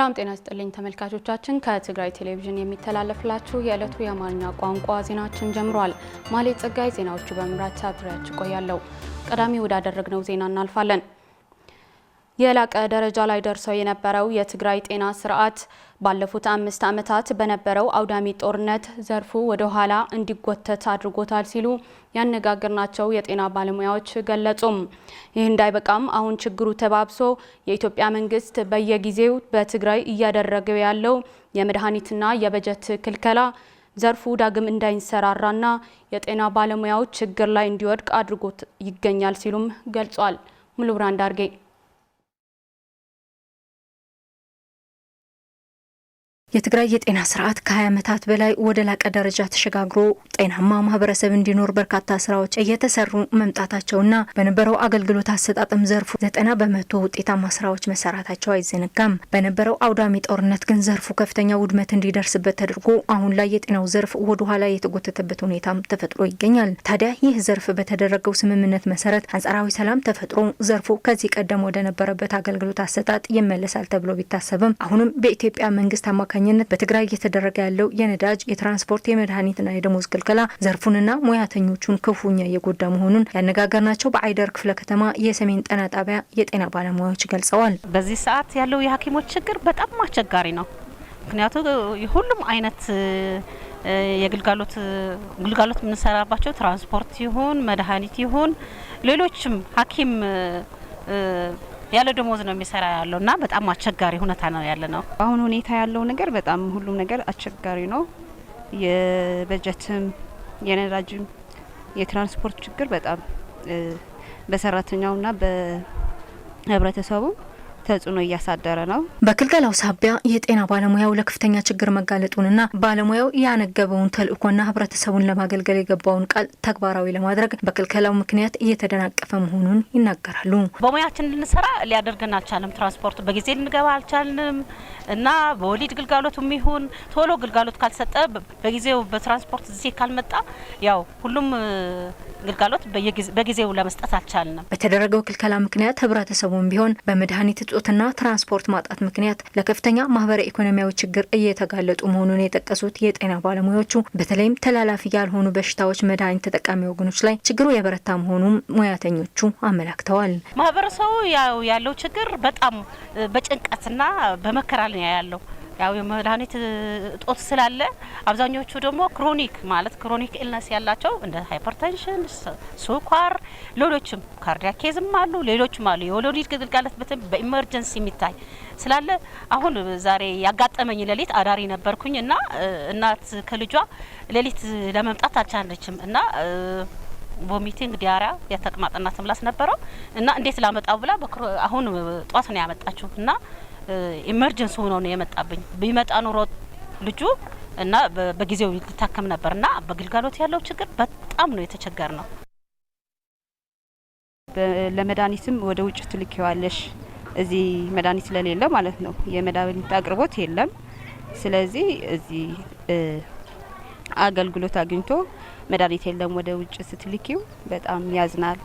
ሰላም ጤና ይስጥልኝ ተመልካቾቻችን ከትግራይ ቴሌቪዥን የሚተላለፍላችሁ የዕለቱ የአማርኛ ቋንቋ ዜናችን ጀምሯል። ማሌት ጸጋይ ዜናዎቹ በመምራት አብሬያችሁ ቆያለሁ። ቀዳሚ ወዳደረግነው ዜና እናልፋለን። የላቀ ደረጃ ላይ ደርሰው የነበረው የትግራይ ጤና ስርዓት ባለፉት 5 ዓመታት በነበረው አውዳሚ ጦርነት ዘርፉ ወደ ኋላ እንዲጎተት አድርጎታል ሲሉ ያነጋገርናቸው የጤና ባለሙያዎች ገለጹም። ይህ እንዳይበቃም አሁን ችግሩ ተባብሶ የኢትዮጵያ መንግስት በየጊዜው በትግራይ እያደረገው ያለው የመድኃኒትና የበጀት ክልከላ ዘርፉ ዳግም እንዳይንሰራራና የጤና ባለሙያዎች ችግር ላይ እንዲወድቅ አድርጎት ይገኛል ሲሉም ገልጿል። ሙሉ ብራንድ አርጌ የትግራይ የጤና ስርዓት ከ20 ዓመታት በላይ ወደ ላቀ ደረጃ ተሸጋግሮ ጤናማ ማህበረሰብ እንዲኖር በርካታ ስራዎች እየተሰሩ መምጣታቸውና በነበረው አገልግሎት አሰጣጥም ዘርፉ 90% ውጤታማ ስራዎች መሰራታቸው አይዘነጋም። በነበረው አውዳሚ ጦርነት ግን ዘርፉ ከፍተኛ ውድመት እንዲደርስበት ተደርጎ አሁን ላይ የጤናው ዘርፍ ወደ ኋላ የተጎተተበት ሁኔታም ተፈጥሮ ይገኛል። ታዲያ ይህ ዘርፍ በተደረገው ስምምነት መሰረት አንጻራዊ ሰላም ተፈጥሮ ዘርፉ ከዚህ ቀደም ወደ ነበረበት አገልግሎት አሰጣጥ ይመለሳል ተብሎ ቢታሰብም አሁንም በኢትዮጵያ መንግስት አማካኝነት በትግራይ እየተደረገ ያለው የነዳጅ የትራንስፖርት የመድኃኒትና የደሞዝ ክልከላ ዘርፉንና ሙያተኞቹን ክፉኛ እየጎዳ መሆኑን ያነጋገርናቸው በአይደር ክፍለ ከተማ የሰሜን ጤና ጣቢያ የጤና ባለሙያዎች ገልጸዋል። በዚህ ሰዓት ያለው የሐኪሞች ችግር በጣም አስቸጋሪ ነው። ምክንያቱም ሁሉም አይነት የግልጋሎት የምንሰራባቸው ትራንስፖርት ይሁን መድኃኒት ይሁን ሌሎችም ሐኪም ያለ ደሞዝ ነው የሚሰራ ያለውና በጣም አስቸጋሪ ሁኔታ ነው ያለነው። አሁን ሁኔታ ያለው ነገር በጣም ሁሉም ነገር አስቸጋሪ ነው። የበጀትም የነዳጅም የትራንስፖርት ችግር በጣም በሰራተኛውና በህብረተሰቡ ተጽዕኖ እያሳደረ ነው። በክልከላው ሳቢያ የጤና ባለሙያው ለከፍተኛ ችግር መጋለጡንና ባለሙያው ያነገበውን ተልእኮና ህብረተሰቡን ለማገልገል የገባውን ቃል ተግባራዊ ለማድረግ በክልከላው ምክንያት እየተደናቀፈ መሆኑን ይናገራሉ። በሙያችን ልንሰራ ሊያደርገን አልቻለም። ትራንስፖርት በጊዜ ልንገባ አልቻልንም እና በወሊድ ግልጋሎቱም ይሁን ቶሎ ግልጋሎት ካልሰጠ በጊዜው በትራንስፖርት እዚህ ካልመጣ ያው ሁሉም ግልጋሎት በጊዜው ለመስጠት አልቻልንም። በተደረገው ክልከላ ምክንያት ህብረተሰቡም ቢሆን በመድኃኒት እጦትና ትራንስፖርት ማጣት ምክንያት ለከፍተኛ ማህበራዊ ኢኮኖሚያዊ ችግር እየተጋለጡ መሆኑን የጠቀሱት የጤና ባለሙያዎቹ በተለይም ተላላፊ ያልሆኑ በሽታዎች መድኃኒት ተጠቃሚ ወገኖች ላይ ችግሩ የበረታ መሆኑን ሙያተኞቹ አመላክተዋል። ማህበረሰቡ ያለው ችግር በጣም በጭንቀትና በመከራ ላይ ያለው ያው የመድኃኒት እጦት ስላለ አብዛኞቹ ደግሞ ክሮኒክ ኢልነስ ያላቸው እንደ ሃይፐርቴንሽን፣ ስኳር፣ ሌሎችም ካርዲያክ ኬዝም አሉ፣ ሌሎችም አሉ። የወሊድ ግልጋሎት በኢመርጀንሲ የሚታይ ስላለ አሁን ዛሬ ያጋጠመኝ ሌሊት አዳሪ ነበርኩኝ እና እናት ከልጇ ሌሊት ለመምጣት አልቻለችም እና ቮሚቲንግ ዲያሪያ የተቅማጥና ትምላስ ነበረው እና እንዴት ላመጣው ብላ አሁን ጧት ነው ያመጣችው እና ኢመርጀንሲ ሆኖ ነው የመጣብኝ። ቢመጣ ኑሮ ልጁ እና በጊዜው ሊታከም ነበርና በግልጋሎት ያለው ችግር በጣም ነው የተቸገር ነው። ለመድኃኒትም ወደ ውጭ ትልኪዋለሽ እዚህ መድኃኒት ስለሌለ ማለት ነው። የመድኃኒት አቅርቦት የለም። ስለዚህ እዚህ አገልግሎት አግኝቶ መድኃኒት የለም ወደ ውጭ ስትልኪው በጣም ያዝናል።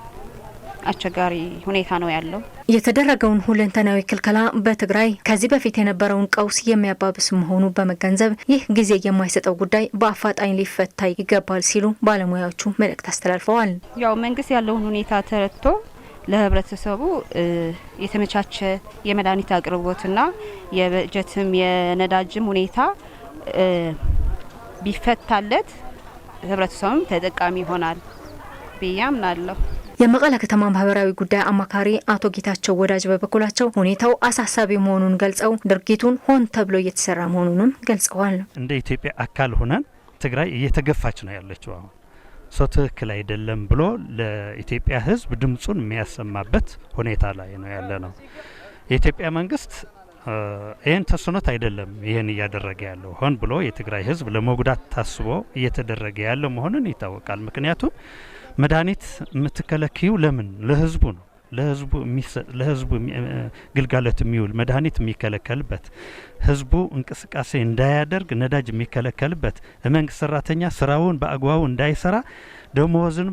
አስቸጋሪ ሁኔታ ነው ያለው። የተደረገውን ሁለንተናዊ ክልከላ በትግራይ ከዚህ በፊት የነበረውን ቀውስ የሚያባብስ መሆኑ በመገንዘብ ይህ ጊዜ የማይሰጠው ጉዳይ በአፋጣኝ ሊፈታ ይገባል ሲሉ ባለሙያዎቹ መልእክት አስተላልፈዋል። ያው መንግስት ያለውን ሁኔታ ተረድቶ ለህብረተሰቡ የተመቻቸ የመድኃኒት አቅርቦትና የበጀትም የነዳጅም ሁኔታ ቢፈታለት ህብረተሰቡም ተጠቃሚ ይሆናል ብዬ አምናለሁ። የመቀለ ከተማ ማህበራዊ ጉዳይ አማካሪ አቶ ጌታቸው ወዳጅ በበኩላቸው ሁኔታው አሳሳቢ መሆኑን ገልጸው ድርጊቱን ሆን ተብሎ እየተሰራ መሆኑንም ገልጸዋል። እንደ ኢትዮጵያ አካል ሆነን ትግራይ እየተገፋች ነው ያለችው። አሁን ሰው ትክክል አይደለም ብሎ ለኢትዮጵያ ህዝብ ድምጹን የሚያሰማበት ሁኔታ ላይ ነው ያለ ነው። የኢትዮጵያ መንግስት ይህን ተስኖት አይደለም ይህን እያደረገ ያለው ሆን ብሎ የትግራይ ህዝብ ለመጉዳት ታስቦ እየተደረገ ያለው መሆኑን ይታወቃል። ምክንያቱም መድኃኒት የምትከለክዩ ለምን? ለህዝቡ ነው። ለህዝቡ ግልጋሎት የሚውል መድኃኒት የሚከለከልበት ህዝቡ እንቅስቃሴ እንዳያደርግ ነዳጅ የሚከለከልበት መንግስት ሰራተኛ ስራውን በአግባቡ እንዳይሰራ ደሞዝን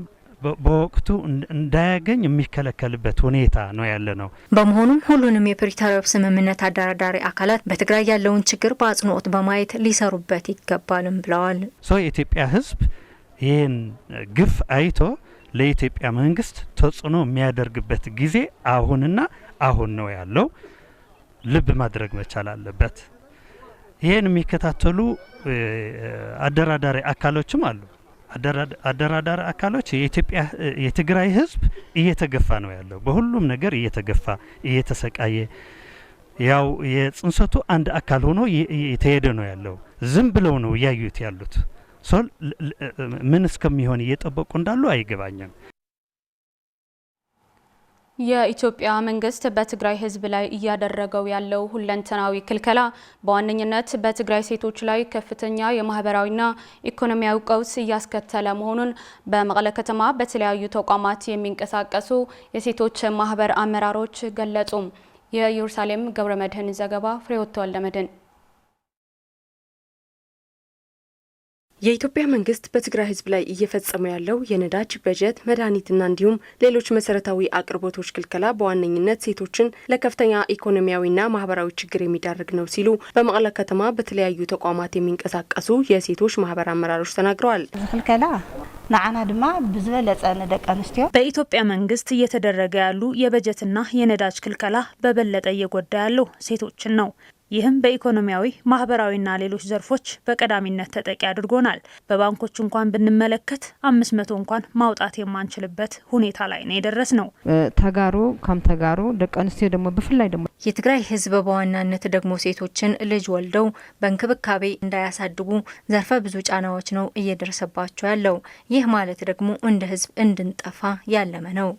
በወቅቱ እንዳያገኝ የሚከለከልበት ሁኔታ ነው ያለ ነው። በመሆኑም ሁሉንም የፕሪቶሪያው ስምምነት አደራዳሪ አካላት በትግራይ ያለውን ችግር በአጽንኦት በማየት ሊሰሩበት ይገባልም ብለዋል። የኢትዮጵያ ሕዝብ ይህን ግፍ አይቶ ለኢትዮጵያ መንግስት ተጽዕኖ የሚያደርግበት ጊዜ አሁንና አሁን ነው ያለው። ልብ ማድረግ መቻል አለበት። ይህን የሚከታተሉ አደራዳሪ አካሎችም አሉ። አደራዳሪ አካሎች የትግራይ ህዝብ እየተገፋ ነው ያለው። በሁሉም ነገር እየተገፋ እየተሰቃየ ያው የጽንሰቱ አንድ አካል ሆኖ እየተሄደ ነው ያለው። ዝም ብለው ነው ያዩት ያሉት። ምን እስከሚሆን እየጠበቁ እንዳሉ አይገባኝም። የኢትዮጵያ መንግስት በትግራይ ህዝብ ላይ እያደረገው ያለው ሁለንተናዊ ክልከላ በዋነኝነት በትግራይ ሴቶች ላይ ከፍተኛ የማህበራዊና ኢኮኖሚያዊ ቀውስ እያስከተለ መሆኑን በመቀለ ከተማ በተለያዩ ተቋማት የሚንቀሳቀሱ የሴቶች ማህበር አመራሮች ገለጹ። የኢየሩሳሌም ገብረመድህን ዘገባ ፍሬወት ወልደመድህን። የኢትዮጵያ መንግስት በትግራይ ህዝብ ላይ እየፈጸመ ያለው የነዳጅ በጀት፣ መድኃኒትና እንዲሁም ሌሎች መሰረታዊ አቅርቦቶች ክልከላ በዋነኝነት ሴቶችን ለከፍተኛ ኢኮኖሚያዊና ማህበራዊ ችግር የሚዳርግ ነው ሲሉ በመቀለ ከተማ በተለያዩ ተቋማት የሚንቀሳቀሱ የሴቶች ማህበር አመራሮች ተናግረዋል። ክልከላ ንዓና ድማ ብዝበለጸ ንደቂ አንስትዮ በኢትዮጵያ መንግስት እየተደረገ ያሉ የበጀትና የነዳጅ ክልከላ በበለጠ እየጎዳ ያለው ሴቶችን ነው። ይህም በኢኮኖሚያዊ ማህበራዊና ሌሎች ዘርፎች በቀዳሚነት ተጠቂ አድርጎናል። በባንኮች እንኳን ብንመለከት 500 እንኳን ማውጣት የማንችልበት ሁኔታ ላይ ነው የደረስ ነው። ተጋሩ ከም ተጋሩ ደቂ አንስትዮ ደግሞ በፍላይ ደግሞ የትግራይ ህዝብ በዋናነት ደግሞ ሴቶችን ልጅ ወልደው በእንክብካቤ እንዳያሳድጉ ዘርፈ ብዙ ጫናዎች ነው እየደረሰባቸው ያለው። ይህ ማለት ደግሞ እንደ ህዝብ እንድንጠፋ ያለመ ነው።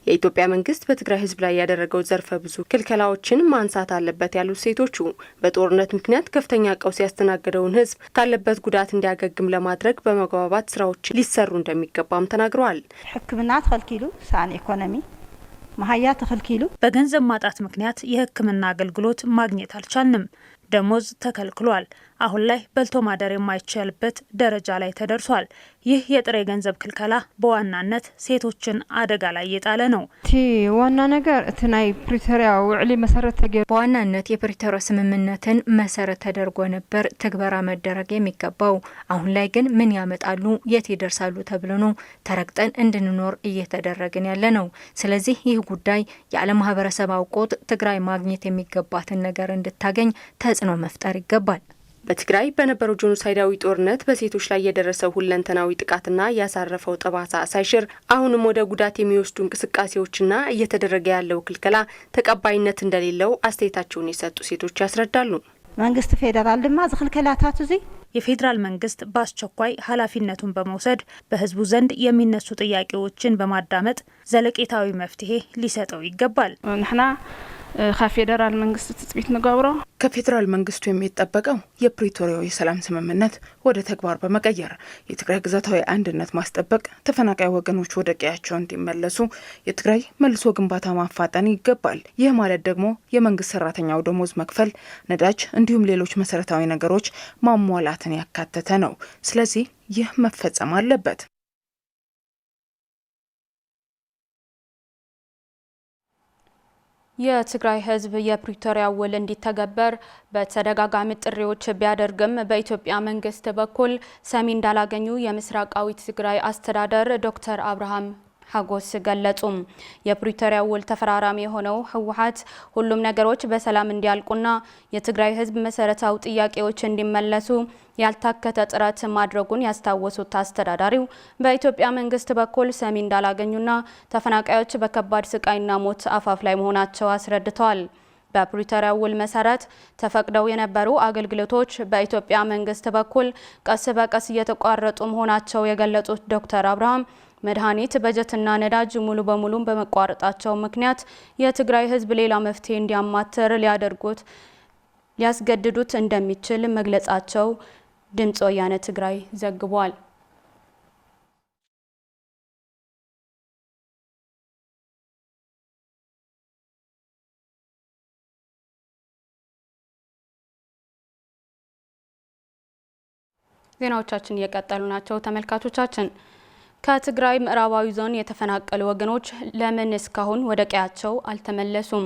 የኢትዮጵያ መንግስት በትግራይ ህዝብ ላይ ያደረገው ዘርፈ ብዙ ክልከላዎችን ማንሳት አለበት ያሉት ሴቶቹ በጦርነት ምክንያት ከፍተኛ ቀውስ ያስተናገደውን ህዝብ ካለበት ጉዳት እንዲያገግም ለማድረግ በመግባባት ስራዎች ሊሰሩ እንደሚገባም ተናግረዋል። ሕክምና ተከልኪሉ ሳን ኢኮኖሚ ማህያ ተከልኪሉ በገንዘብ ማጣት ምክንያት የሕክምና አገልግሎት ማግኘት አልቻልንም። ደሞዝ ተከልክሏል። አሁን ላይ በልቶ ማደር የማይቻልበት ደረጃ ላይ ተደርሷል። ይህ የጥሬ ገንዘብ ክልከላ በዋናነት ሴቶችን አደጋ ላይ የጣለ ነው። ዋና ነገር እትናይ ፕሪቶሪያ ውዕሊ መሰረት በዋናነት የፕሪቶሪያ ስምምነትን መሰረት ተደርጎ ነበር ትግበራ መደረግ የሚገባው። አሁን ላይ ግን ምን ያመጣሉ፣ የት ይደርሳሉ ተብሎ ነው ተረግጠን እንድንኖር እየተደረግን ያለ ነው። ስለዚህ ይህ ጉዳይ የዓለም ማህበረሰብ አውቆት ትግራይ ማግኘት የሚገባትን ነገር እንድታገኝ ተጽዕኖ መፍጠር ይገባል። በትግራይ በነበረው ጄኖሳይዳዊ ጦርነት በሴቶች ላይ የደረሰው ሁለንተናዊ ጥቃትና ያሳረፈው ጠባሳ ሳይሽር አሁንም ወደ ጉዳት የሚወስዱ እንቅስቃሴዎችና እየተደረገ ያለው ክልከላ ተቀባይነት እንደሌለው አስተያየታቸውን የሰጡ ሴቶች ያስረዳሉ። መንግስት ፌደራል ድማ ዝክልከላታት እዚ የፌዴራል መንግስት በአስቸኳይ ኃላፊነቱን በመውሰድ በህዝቡ ዘንድ የሚነሱ ጥያቄዎችን በማዳመጥ ዘለቄታዊ መፍትሄ ሊሰጠው ይገባል። ንሕና ከፌዴራል መንግስት ትጽቢት ንገብሮ ከፌዴራል መንግስቱ የሚጠበቀው የፕሪቶሪያው የሰላም ስምምነት ወደ ተግባር በመቀየር የትግራይ ግዛታዊ አንድነት ማስጠበቅ፣ ተፈናቃይ ወገኖች ወደ ቀያቸው እንዲመለሱ የትግራይ መልሶ ግንባታ ማፋጠን ይገባል። ይህ ማለት ደግሞ የመንግስት ሰራተኛው ደሞዝ መክፈል፣ ነዳጅ እንዲሁም ሌሎች መሰረታዊ ነገሮች ማሟላትን ያካተተ ነው። ስለዚህ ይህ መፈጸም አለበት። የትግራይ ህዝብ የፕሪቶሪያ ውል እንዲተገበር በተደጋጋሚ ጥሪዎች ቢያደርግም በኢትዮጵያ መንግስት በኩል ሰሚ እንዳላገኙ የምስራቃዊ ትግራይ አስተዳደር ዶክተር አብርሃም ሀጎስ ገለጹ። የፕሪቶሪያ ውል ተፈራራሚ የሆነው ህወሓት ሁሉም ነገሮች በሰላም እንዲያልቁና የትግራይ ህዝብ መሰረታዊ ጥያቄዎች እንዲመለሱ ያልታከተ ጥረት ማድረጉን ያስታወሱት አስተዳዳሪው በኢትዮጵያ መንግስት በኩል ሰሚ እንዳላገኙና ተፈናቃዮች በከባድ ስቃይና ሞት አፋፍ ላይ መሆናቸው አስረድተዋል። በፕሪቶሪያ ውል መሰረት ተፈቅደው የነበሩ አገልግሎቶች በኢትዮጵያ መንግስት በኩል ቀስ በቀስ እየተቋረጡ መሆናቸው የገለጹት ዶክተር አብርሃም መድኃኒት፣ በጀትና ነዳጅ ሙሉ በሙሉ በመቋረጣቸው ምክንያት የትግራይ ህዝብ ሌላ መፍትሄ እንዲያማትር ሊያስገድዱት እንደሚችል መግለጻቸው ድምጽ ወያነ ትግራይ ዘግቧል። ዜናዎቻችን እየቀጠሉ ናቸው ተመልካቾቻችን። ከትግራይ ምዕራባዊ ዞን የተፈናቀሉ ወገኖች ለምን እስካሁን ወደ ቀያቸው አልተመለሱም?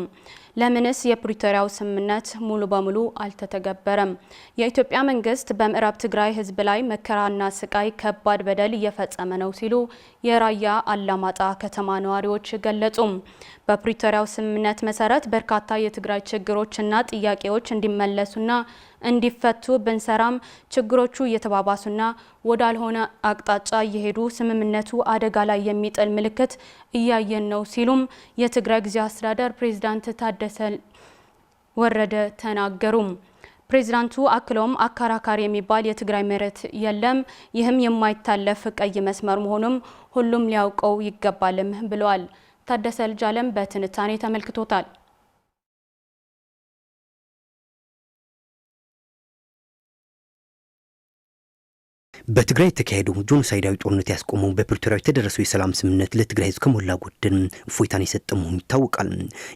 ለምንስ የፕሪቶሪያው ስምምነት ሙሉ በሙሉ አልተተገበረም? የኢትዮጵያ መንግስት በምዕራብ ትግራይ ህዝብ ላይ መከራና ስቃይ ከባድ በደል እየፈጸመ ነው ሲሉ የራያ አላማጣ ከተማ ነዋሪዎች ገለጹ። በፕሪቶሪያው ስምምነት መሰረት በርካታ የትግራይ ችግሮችና ጥያቄዎች እንዲመለሱና እንዲፈቱ ብንሰራም ችግሮቹ እየተባባሱና ወዳልሆነ አቅጣጫ እየሄዱ ስምምነቱ አደጋ ላይ የሚጥል ምልክት እያየን ነው ሲሉም የትግራይ ጊዜያዊ አስተዳደር ፕሬዝዳንት ታደሰ ወረደ ተናገሩ። ፕሬዝዳንቱ አክለውም አከራካሪ የሚባል የትግራይ መሬት የለም፣ ይህም የማይታለፍ ቀይ መስመር መሆኑም ሁሉም ሊያውቀው ይገባልም ብለዋል። ታደሰ ልጅአለም በትንታኔ ተመልክቶታል። በትግራይ የተካሄደው ጄኖሳይዳዊ ጦርነት ያስቆመው በፕሪቶሪያው የተደረሰው የሰላም ስምምነት ለትግራይ ህዝብ ከሞላ ጎደል እፎይታን የሰጠ መሆኑ ይታወቃል።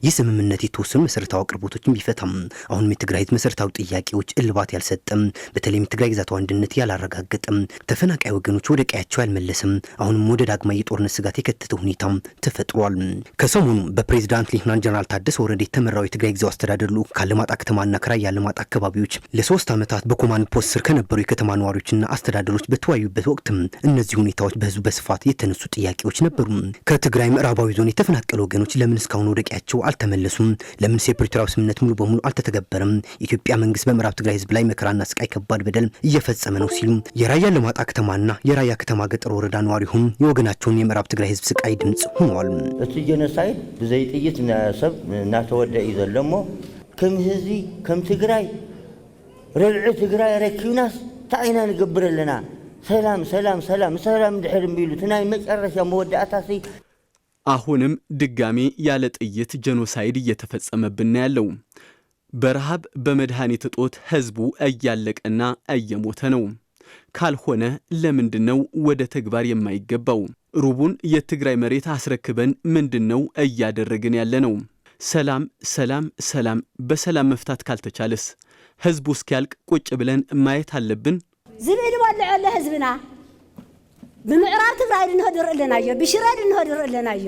ይህ ስምምነት የተወሰኑ መሰረታዊ አቅርቦቶችን ቢፈታም አሁንም የትግራይ ህዝብ መሰረታዊ ጥያቄዎች እልባት ያልሰጠም፣ በተለይም የትግራይ ግዛት አንድነት ያላረጋገጠም፣ ተፈናቃይ ወገኖች ወደ ቀያቸው ያልመለሰም፣ አሁንም ወደ ዳግማዊ የጦርነት ስጋት የከተተ ሁኔታ ተፈጥሯል። ከሰሞኑ በፕሬዝዳንት ሌተናንት ጀነራል ታደሰ ወረደ የተመራው የትግራይ ጊዜያዊ አስተዳደር ልዑክ ከአላማጣ ከተማና ከራያ አላማጣ አካባቢዎች ለ3 ዓመታት በኮማንድ ፖስት ስር ከነበሩ የከተማ ነዋሪዎችና አስተዳደሮች በተወያዩበት ወቅት እነዚህ ሁኔታዎች በህዝቡ በስፋት የተነሱ ጥያቄዎች ነበሩ። ከትግራይ ምዕራባዊ ዞን የተፈናቀሉ ወገኖች ለምን እስካሁን ወደ ቀያቸው አልተመለሱም? ለምን የፕሪቶሪያው ስምምነት ሙሉ በሙሉ አልተተገበረም? የኢትዮጵያ መንግስት በምዕራብ ትግራይ ህዝብ ላይ መከራና ስቃይ ከባድ በደል እየፈጸመ ነው ሲሉ የራያ አላማጣ ከተማና የራያ ከተማ ገጠር ወረዳ ነዋሪሁም የወገናቸውን የምዕራብ ትግራይ ህዝብ ስቃይ ድምጽ ሆነዋል። እቲ ጄኖሳይድ ብዘይ ጥይት ሰብ እናተወደ እዩ ዘሎሞ ከም ህዝቢ ከም ትግራይ ረብዒ ትግራይ ረኪብናስ ታይና ንገብር ኣለና ሰላም ሰላም ሰላም ሰላም ድሕር እምቢሉ ትናይ መጨረሻ መወዳእታሲ አሁንም ድጋሜ ያለ ጥይት ጄኖሳይድ እየተፈጸመብን ያለው በረሃብ በመድኃኒት እጦት ህዝቡ እያለቀና እየሞተ ነው። ካልሆነ ለምንድነው ወደ ተግባር የማይገባው? ሩቡን የትግራይ መሬት አስረክበን ምንድነው እያደረግን ያለነው? ሰላም ሰላም ሰላም በሰላም መፍታት ካልተቻለስ ህዝቡ እስኪያልቅ ቁጭ ብለን ማየት አለብን? ዝብል ወልዕለ ህዝብና ብምዕራብ ትግራይ እንህድር ኣለናዮ ብሽረ እንህድር ኣለናዮ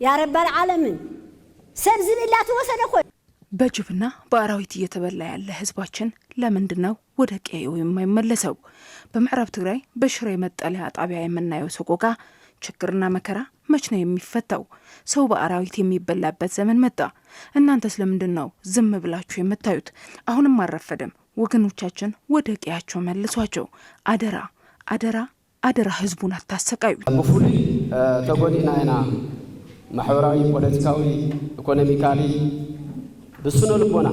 ያ ረባል ዓለምን ሰብ ዝብላ ተወሰደ ኮይ በጅብና በአራዊት እየተበላ ያለ ህዝባችን ለምንድነው ወደ ቀዬው የማይመለሰው? በምዕራብ ትግራይ በሽረ መጠለያ ጣቢያ የምናየው ሰቆቃ ችግርና መከራ መች ነው የሚፈታው? ሰው በአራዊት የሚበላበት ዘመን መጣ። እናንተስ ለምንድነው ዝም ብላችሁ የምታዩት? አሁንም አልረፈደም። ወገኖቻችን ወደ ቀያቸው መልሷቸው። አደራ አደራ አደራ ህዝቡን አታሰቃዩ። በፉሊ ተጎዲና ኢና ማህበራዊ፣ ፖለቲካዊ፣ ኢኮኖሚካሊ በስነ ልቦና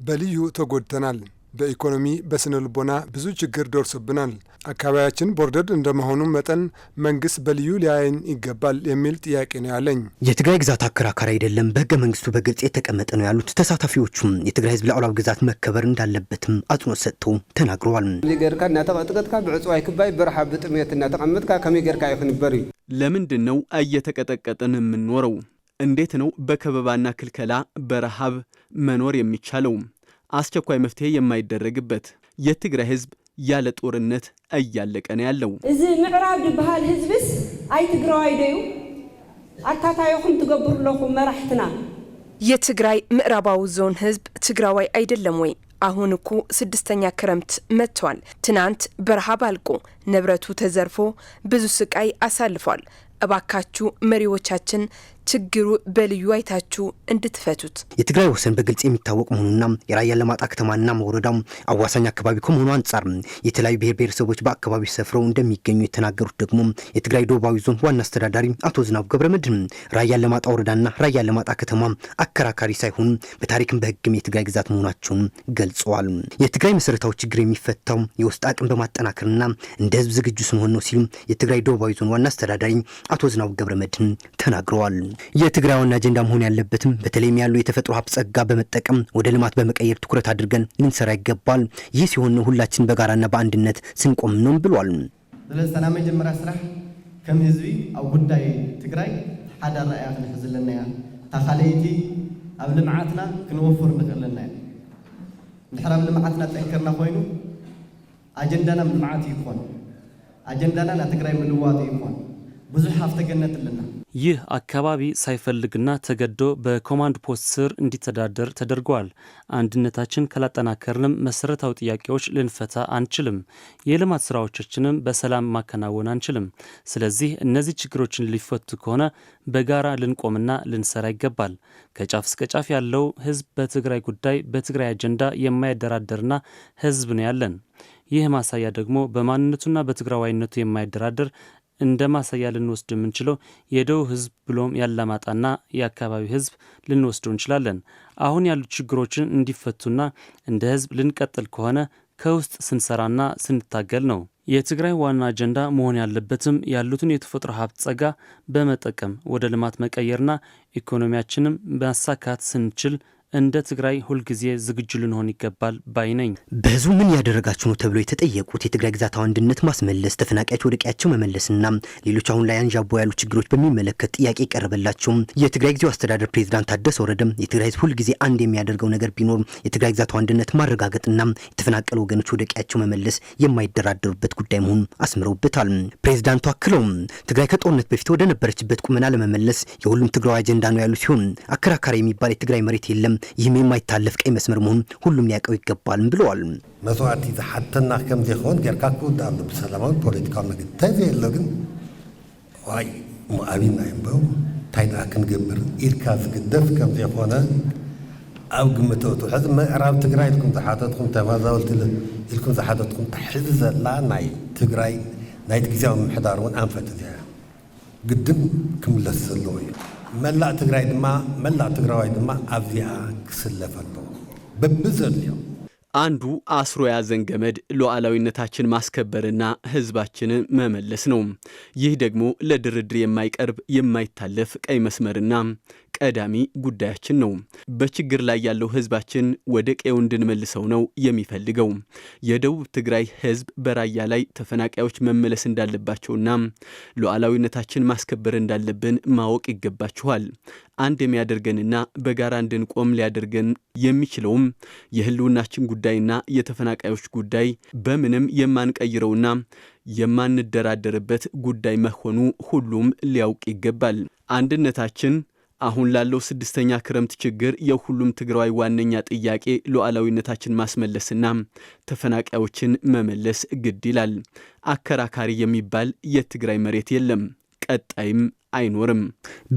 በልዩ ተጎድተናል። በኢኮኖሚ በስነ ልቦና ብዙ ችግር ደርሶብናል። አካባቢያችን ቦርደር እንደመሆኑ መጠን መንግስት በልዩ ሊያየን ይገባል የሚል ጥያቄ ነው ያለኝ። የትግራይ ግዛት አከራካሪ አይደለም፣ በህገ መንግስቱ በግልጽ የተቀመጠ ነው ያሉት ተሳታፊዎቹም የትግራይ ህዝብ ሉዓላዊ ግዛት መከበር እንዳለበትም አጽንኦት ሰጥተው ተናግረዋል። ሊገርካ እናተቀጥቀጥካ ብዕጽዋይ ክባይ በረሃብ ብጥሜት እናተቀመጥካ ከመገርካ ይፍንበሪ ለምንድነው እየተቀጠቀጥን የምንኖረው? እንዴት ነው በከበባና ክልከላ በረሃብ መኖር የሚቻለው? አስቸኳይ መፍትሄ የማይደረግበት የትግራይ ህዝብ ያለ ጦርነት እያለቀ ነው ያለው። እዚ ምዕራብ ድበሃል ህዝብስ አይ ትግራዋይ ደዩ አታታዩኹም ትገብሩለኹም መራሕትና። የትግራይ ምዕራባዊ ዞን ህዝብ ትግራዋይ አይደለም ወይ? አሁን እኮ 6ኛ ክረምት መጥቷል። ትናንት በረሃብ አልቆ ንብረቱ ተዘርፎ ብዙ ስቃይ አሳልፏል። እባካችሁ መሪዎቻችን ችግሩ በልዩ አይታችሁ እንድትፈቱት። የትግራይ ወሰን በግልጽ የሚታወቅ መሆኑና የራያ አላማጣ ከተማና ወረዳው አዋሳኝ አካባቢ ከመሆኑ አንጻር የተለያዩ ብሔር ብሔረሰቦች በአካባቢው ሰፍረው እንደሚገኙ የተናገሩት ደግሞ የትግራይ ደቡባዊ ዞን ዋና አስተዳዳሪ አቶ ዝናቡ ገብረመድህን ራያ አላማጣ ወረዳና ራያ አላማጣ ከተማ አከራካሪ ሳይሆን በታሪክም በህግም የትግራይ ግዛት መሆናቸውን ገልጸዋል። የትግራይ መሰረታዊ ችግር የሚፈታው የውስጥ አቅም በማጠናከርና እንደ ህዝብ ዝግጁ ስንሆን ነው ሲሉ የትግራይ ደቡባዊ ዞን ዋና አስተዳዳሪ አቶ ዝናቡ ገብረመድህን ተናግረዋል። የትግራይ ዋና አጀንዳ መሆን ያለበትም በተለይም ያለው የተፈጥሮ ሀብት ጸጋ በመጠቀም ወደ ልማት በመቀየር ትኩረት አድርገን ልንሰራ ይገባል። ይህ ሲሆን ሁላችን በጋራና በአንድነት ስንቆም ነው ብሏል። ስለስተና መጀመሪያ ስራ ከም ህዝቢ ኣብ ጉዳይ ትግራይ ሓደ ራእያ ክንሕዝለና ያ ታኻለይቲ ኣብ ልምዓትና ክንወፍር ንኽእለና ያ እንድሕር ኣብ ልምዓትና ጠንከርና ኮይኑ ኣጀንዳና ልምዓት ይኮን ኣጀንዳና ና ትግራይ ምልዋጥ ይኮን ብዙሕ ሃፍተገነት ኣለና ይህ አካባቢ ሳይፈልግና ተገዶ በኮማንድ ፖስት ስር እንዲተዳደር ተደርጓል። አንድነታችን ካላጠናከርንም መሰረታዊ ጥያቄዎች ልንፈታ አንችልም። የልማት ስራዎቻችንም በሰላም ማከናወን አንችልም። ስለዚህ እነዚህ ችግሮችን ሊፈቱ ከሆነ በጋራ ልንቆምና ልንሰራ ይገባል። ከጫፍ እስከ ጫፍ ያለው ህዝብ በትግራይ ጉዳይ በትግራይ አጀንዳ የማይደራደርና ህዝብ ነው ያለን። ይህ ማሳያ ደግሞ በማንነቱና በትግራዋይነቱ የማይደራደር እንደ ማሳያ ልንወስድ የምንችለው የደቡብ ህዝብ ብሎም ያላማጣና የአካባቢ ህዝብ ልንወስደው እንችላለን። አሁን ያሉ ችግሮችን እንዲፈቱና እንደ ህዝብ ልንቀጥል ከሆነ ከውስጥ ስንሰራና ስንታገል ነው። የትግራይ ዋና አጀንዳ መሆን ያለበትም ያሉትን የተፈጥሮ ሀብት ጸጋ በመጠቀም ወደ ልማት መቀየርና ኢኮኖሚያችንም ማሳካት ስንችል እንደ ትግራይ ሁልጊዜ ዝግጁ ልንሆን ይገባል ባይ ነኝ። በህዝቡ ምን ያደረጋችሁ ነው ተብሎ የተጠየቁት የትግራይ ግዛታዊ አንድነት ማስመለስ፣ ተፈናቃዮች ወደ ቀያቸው መመለስና ሌሎች አሁን ላይ አንዣቦ ያሉ ችግሮች በሚመለከት ጥያቄ ቀረበላቸው። የትግራይ ጊዜያዊ አስተዳደር ፕሬዝዳንት ታደሰ ወረደ የትግራይ ህዝብ ሁልጊዜ አንድ የሚያደርገው ነገር ቢኖር የትግራይ ግዛታዊ አንድነት ማረጋገጥና የተፈናቀሉ ወገኖች ወደ ቀያቸው መመለስ የማይደራደሩበት ጉዳይ መሆኑን አስምረውበታል። ፕሬዝዳንቱ አክለው ትግራይ ከጦርነት በፊት ወደ ነበረችበት ቁመና ለመመለስ የሁሉም ትግራዊ አጀንዳ ነው ያሉ ሲሆን አከራካሪ የሚባል የትግራይ መሬት የለም፣ ይህም የማይታለፍ ቀይ መስመር መሆኑን ሁሉም ሊያውቀው ይገባል ብለዋል። መስዋዕት ዝሓተና ከም ዘይኮን ጌርካ ክውዳሉ ብሰላማዊ ፖለቲካዊ መንገዲ ተዘየሎ ግን ዋይ ሙኣቢና ይንበው ታይዳ ክንገብር ኢልካ ዝግደፍ ከም ዘይኮነ ኣብ ግምተውቱ ሕዚ ምዕራብ ትግራይ ኢልኩም ዝሓተትኩም ተመዛበልቲ ኢልኩም ዝሓተትኩም ሕዚ ዘላ ናይ ትግራይ ናይቲ ግዜያዊ ምምሕዳር እውን ኣንፈት እዚያ ግድም ክምለስ ዘለዎ እዩ። መላእ ትግራይ ድማ መላእ ትግራዋይ ድማ ኣብዚኣ ክስለፍ ኣለዎ በብዘልዮ አንዱ አስሮ ያዘን ገመድ ሉዓላዊነታችን ማስከበርና ህዝባችንን መመለስ ነው። ይህ ደግሞ ለድርድር የማይቀርብ የማይታለፍ ቀይ መስመርና ቀዳሚ ጉዳያችን ነው። በችግር ላይ ያለው ህዝባችን ወደ ቀዬው እንድንመልሰው ነው የሚፈልገው። የደቡብ ትግራይ ህዝብ በራያ ላይ ተፈናቃዮች መመለስ እንዳለባቸውና ሉዓላዊነታችን ማስከበር እንዳለብን ማወቅ ይገባችኋል። አንድ የሚያደርገንና በጋራ እንድንቆም ሊያደርገን የሚችለውም የህልውናችን ጉዳይና የተፈናቃዮች ጉዳይ በምንም የማንቀይረውና የማንደራደርበት ጉዳይ መሆኑ ሁሉም ሊያውቅ ይገባል። አንድነታችን አሁን ላለው ስድስተኛ ክረምት ችግር የሁሉም ትግራዋይ ዋነኛ ጥያቄ ሉዓላዊነታችን ማስመለስና ተፈናቃዮችን መመለስ ግድ ይላል። አከራካሪ የሚባል የትግራይ መሬት የለም፣ ቀጣይም አይኖርም።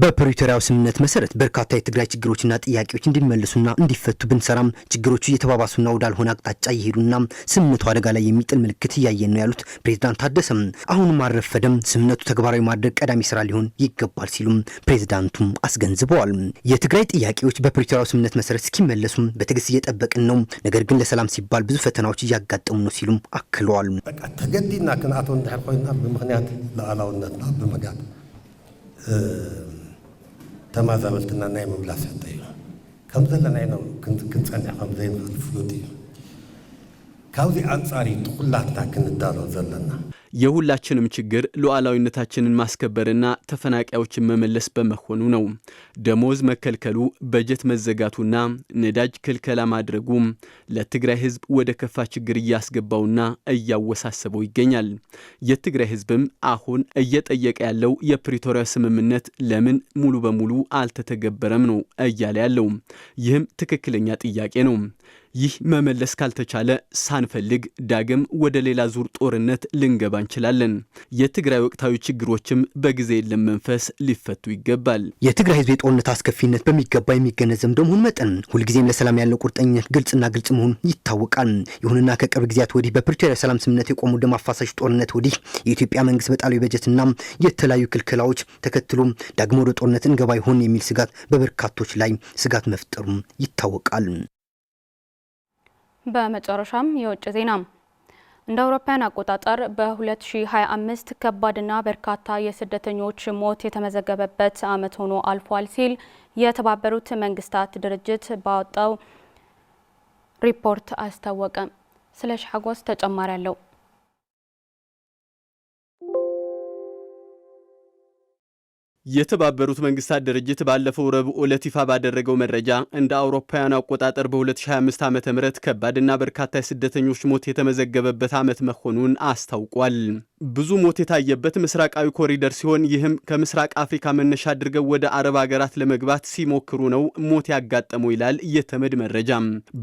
በፕሪቶሪያው ስምምነት መሰረት በርካታ የትግራይ ችግሮችና ጥያቄዎች እንዲመለሱና እንዲፈቱ ብንሰራም ችግሮቹ እየተባባሱና ወዳልሆነ አቅጣጫ እየሄዱና ስምምነቱ አደጋ ላይ የሚጥል ምልክት እያየን ነው ያሉት ፕሬዝዳንት ታደሰም አሁንም አልረፈደም፣ ስምምነቱ ተግባራዊ ማድረግ ቀዳሚ ስራ ሊሆን ይገባል ሲሉም ፕሬዝዳንቱም አስገንዝበዋል። የትግራይ ጥያቄዎች በፕሪቶሪያው ስምምነት መሰረት እስኪመለሱም በትዕግስት እየጠበቅን ነው፣ ነገር ግን ለሰላም ሲባል ብዙ ፈተናዎች እያጋጠሙ ነው ሲሉም አክለዋል። በቃ ተገዲና ክንአቶ እንድሕር ኮይና ብምክንያት ሉዓላውነትና ብምክንያት ተማዛበልትና ናይ ምምላስ ሕቶ እዩ ከም ዘለና ኢና ክንፀንዕ ከም ዘይንኽእል ፍሉጥ እዩ። ካብዚ አንጻር ኩላትና ክንዳሎ ዘለና የሁላችንም ችግር ሉዓላዊነታችንን ማስከበርና ተፈናቃዮችን መመለስ በመሆኑ ነው። ደሞዝ መከልከሉ፣ በጀት መዘጋቱና ነዳጅ ክልከላ ማድረጉ ለትግራይ ህዝብ ወደ ከፋ ችግር እያስገባውና እያወሳሰበው ይገኛል። የትግራይ ህዝብም አሁን እየጠየቀ ያለው የፕሪቶሪያ ስምምነት ለምን ሙሉ በሙሉ አልተተገበረም ነው እያለ ያለው። ይህም ትክክለኛ ጥያቄ ነው። ይህ መመለስ ካልተቻለ ሳንፈልግ ዳግም ወደ ሌላ ዙር ጦርነት ልንገባ እንችላለን። የትግራይ ወቅታዊ ችግሮችም በጊዜ የለም መንፈስ ሊፈቱ ይገባል። የትግራይ ህዝብ የጦርነት አስከፊነት በሚገባ የሚገነዘብ እንደመሆኑ መጠን ሁልጊዜም ለሰላም ያለው ቁርጠኝነት ግልጽ መሆኑ ይታወቃል። ይሁንና ከቅርብ ጊዜያት ወዲህ በፕሪቶሪያ ሰላም ስምምነት የቆሙ ደም አፋሳሽ ጦርነት ወዲህ የኢትዮጵያ መንግስት በጣለው የበጀትና የተለያዩ ክልከላዎች ተከትሎ ዳግም ወደ ጦርነት እንገባ ይሆን የሚል ስጋት በበርካቶች ላይ ስጋት መፍጠሩም ይታወቃል። በመጨረሻም የውጭ ዜና እንደ አውሮፓውያን አቆጣጠር በ2025 ከባድና በርካታ የስደተኞች ሞት የተመዘገበበት ዓመት ሆኖ አልፏል ሲል የተባበሩት መንግስታት ድርጅት ባወጣው ሪፖርት አስታወቀ። ስለሽ ሐጎስ ተጨማሪ አለው። የተባበሩት መንግስታት ድርጅት ባለፈው ረቡዕ ዕለት ይፋ ባደረገው መረጃ እንደ አውሮፓውያን አቆጣጠር በ2025 ዓመተ ምህረት ከባድና በርካታ የስደተኞች ሞት የተመዘገበበት ዓመት መሆኑን አስታውቋል። ብዙ ሞት የታየበት ምስራቃዊ ኮሪደር ሲሆን ይህም ከምስራቅ አፍሪካ መነሻ አድርገው ወደ አረብ ሀገራት ለመግባት ሲሞክሩ ነው ሞት ያጋጠመው ይላል የተመድ መረጃ።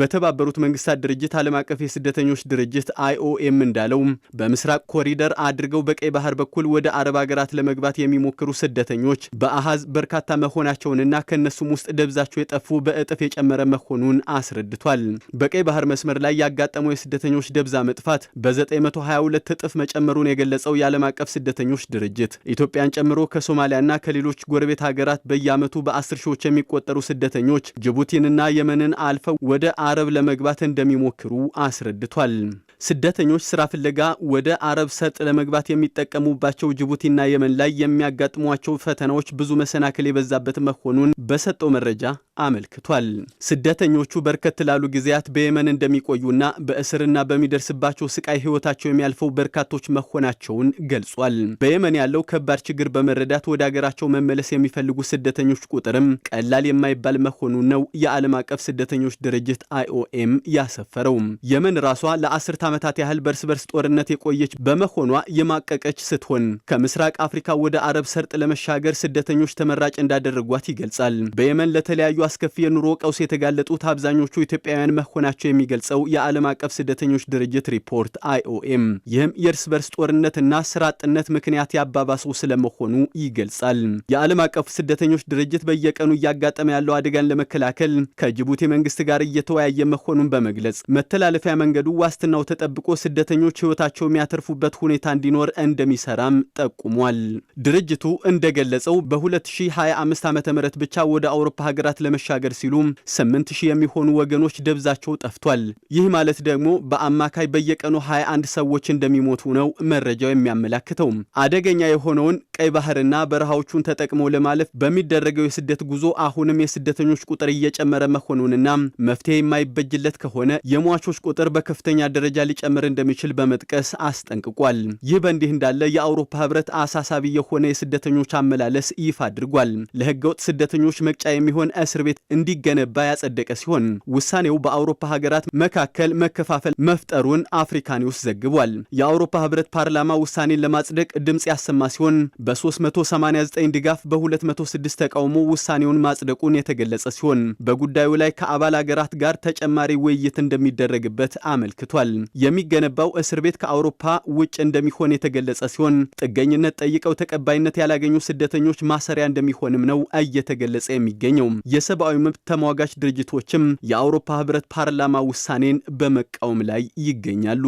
በተባበሩት መንግስታት ድርጅት ዓለም አቀፍ የስደተኞች ድርጅት IOM እንዳለው በምስራቅ ኮሪደር አድርገው በቀይ ባህር በኩል ወደ አረብ ሀገራት ለመግባት የሚሞክሩ ስደተኞች በአሃዝ በርካታ መሆናቸውንና ከነሱም ውስጥ ደብዛቸው የጠፉ በእጥፍ የጨመረ መሆኑን አስረድቷል። በቀይ ባህር መስመር ላይ ያጋጠመው የስደተኞች ደብዛ መጥፋት በ922 እጥፍ መጨመሩን የገለጸው የዓለም አቀፍ ስደተኞች ድርጅት ኢትዮጵያን ጨምሮ ከሶማሊያና ከሌሎች ጎረቤት ሀገራት በየዓመቱ በ10 ሺዎች የሚቆጠሩ ስደተኞች ጅቡቲንና የመንን አልፈው ወደ አረብ ለመግባት እንደሚሞክሩ አስረድቷል። ስደተኞች ስራ ፍለጋ ወደ አረብ ሰርጥ ለመግባት የሚጠቀሙባቸው ጅቡቲና የመን ላይ የሚያጋጥሟቸው ፈተናዎች ብዙ መሰናክል የበዛበት መሆኑን በሰጠው መረጃ አመልክቷል። ስደተኞቹ በርከት ላሉ ጊዜያት በየመን እንደሚቆዩና በእስርና በሚደርስባቸው ስቃይ ህይወታቸው የሚያልፈው በርካቶች መሆናቸውን ገልጿል። በየመን ያለው ከባድ ችግር በመረዳት ወደ ሀገራቸው መመለስ የሚፈልጉ ስደተኞች ቁጥርም ቀላል የማይባል መሆኑን ነው የዓለም አቀፍ ስደተኞች ድርጅት IOM ያሰፈረው። የመን ራሷ ለ10 ዓመታት ያህል በርስ በርስ ጦርነት የቆየች በመሆኗ የማቀቀች ስትሆን ከምስራቅ አፍሪካ ወደ አረብ ሰርጥ ለመሻገር ስደተኞች ተመራጭ እንዳደረጓት ይገልጻል። በየመን ለተለያዩ አስከፊ የኑሮ ቀውስ የተጋለጡት አብዛኞቹ ኢትዮጵያውያን መሆናቸው የሚገልጸው የዓለም አቀፍ ስደተኞች ድርጅት ሪፖርት IOM ይህም የእርስ በርስ ጦርነትና ስራ አጥነት ምክንያት ያባባሰው ስለመሆኑ ይገልጻል። የዓለም አቀፍ ስደተኞች ድርጅት በየቀኑ እያጋጠመ ያለው አደጋን ለመከላከል ከጅቡቲ መንግስት ጋር እየተወያየ መሆኑን በመግለጽ መተላለፊያ መንገዱ ዋስትናው ተጠብቆ ስደተኞች ህይወታቸው የሚያተርፉበት ሁኔታ እንዲኖር እንደሚሰራም ጠቁሟል። ድርጅቱ እንደገለጸው በ2025 ዓ.ም ብቻ ወደ አውሮፓ ሀገራት ለመሻገር ሲሉ 8000 የሚሆኑ ወገኖች ደብዛቸው ጠፍቷል። ይህ ማለት ደግሞ በአማካይ በየቀኑ 21 ሰዎች እንደሚሞቱ ነው መረጃው የሚያመላክተው። አደገኛ የሆነውን ቀይ ባህርና በረሃዎቹን ተጠቅመው ለማለፍ በሚደረገው የስደት ጉዞ አሁንም የስደተኞች ቁጥር እየጨመረ መሆኑንና መፍትሄ የማይበጅለት ከሆነ የሟቾች ቁጥር በከፍተኛ ደረጃ ሊጨምር እንደሚችል በመጥቀስ አስጠንቅቋል። ይህ በእንዲህ እንዳለ የአውሮፓ ህብረት አሳሳቢ የሆነ የስደተኞች አመላለስ ይፋ አድርጓል። ለህገወጥ ስደተኞች መቅጫ የሚሆን እስር ቤት እንዲገነባ ያጸደቀ ሲሆን ውሳኔው በአውሮፓ ሀገራት መካከል መከፋፈል መፍጠሩን አፍሪካ ኒውስ ዘግቧል። የአውሮፓ ህብረት ፓርላማ ውሳኔን ለማጽደቅ ድምጽ ያሰማ ሲሆን በ389 ድጋፍ በ206 ተቃውሞ ውሳኔውን ማጽደቁን የተገለጸ ሲሆን በጉዳዩ ላይ ከአባል ሀገራት ጋር ተጨማሪ ውይይት እንደሚደረግበት አመልክቷል። የሚገነባው እስር ቤት ከአውሮፓ ውጭ እንደሚሆን የተገለጸ ሲሆን ጥገኝነት ጠይቀው ተቀባይነት ያላገኙ ስደተኞች ማሰሪያ እንደሚሆንም ነው እየተገለጸ የሚገኘው። የሰብአዊ መብት ተሟጋች ድርጅቶችም የአውሮፓ ህብረት ፓርላማ ውሳኔን በመቃወም ላይ ይገኛሉ።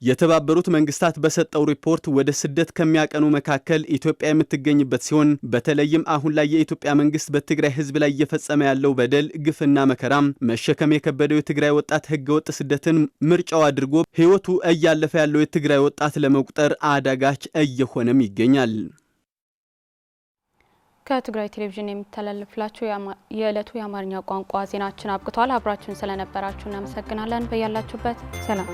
የተባበሩት መንግስታት በሰጠው ሪፖርት ወደ ስደት ከሚያቀኑ መካከል ኢትዮጵያ የምትገኝበት ሲሆን በተለይም አሁን ላይ የኢትዮጵያ መንግስት በትግራይ ህዝብ ላይ እየፈጸመ ያለው በደል፣ ግፍና መከራ መሸከም የከበደው የትግራይ ወጣት ህገወጥ ስደትን ምርጫው አድርጎ ህይወቱ እያለፈ ያለው የትግራይ ወጣት ለመቁጠር አዳጋች እየሆነም ይገኛል። ከትግራይ ቴሌቪዥን የሚተላለፍላችሁ የዕለቱ የአማርኛ ቋንቋ ዜናችን አብቅቷል። አብራችሁን ስለነበራችሁ እናመሰግናለን። በያላችሁበት ሰላም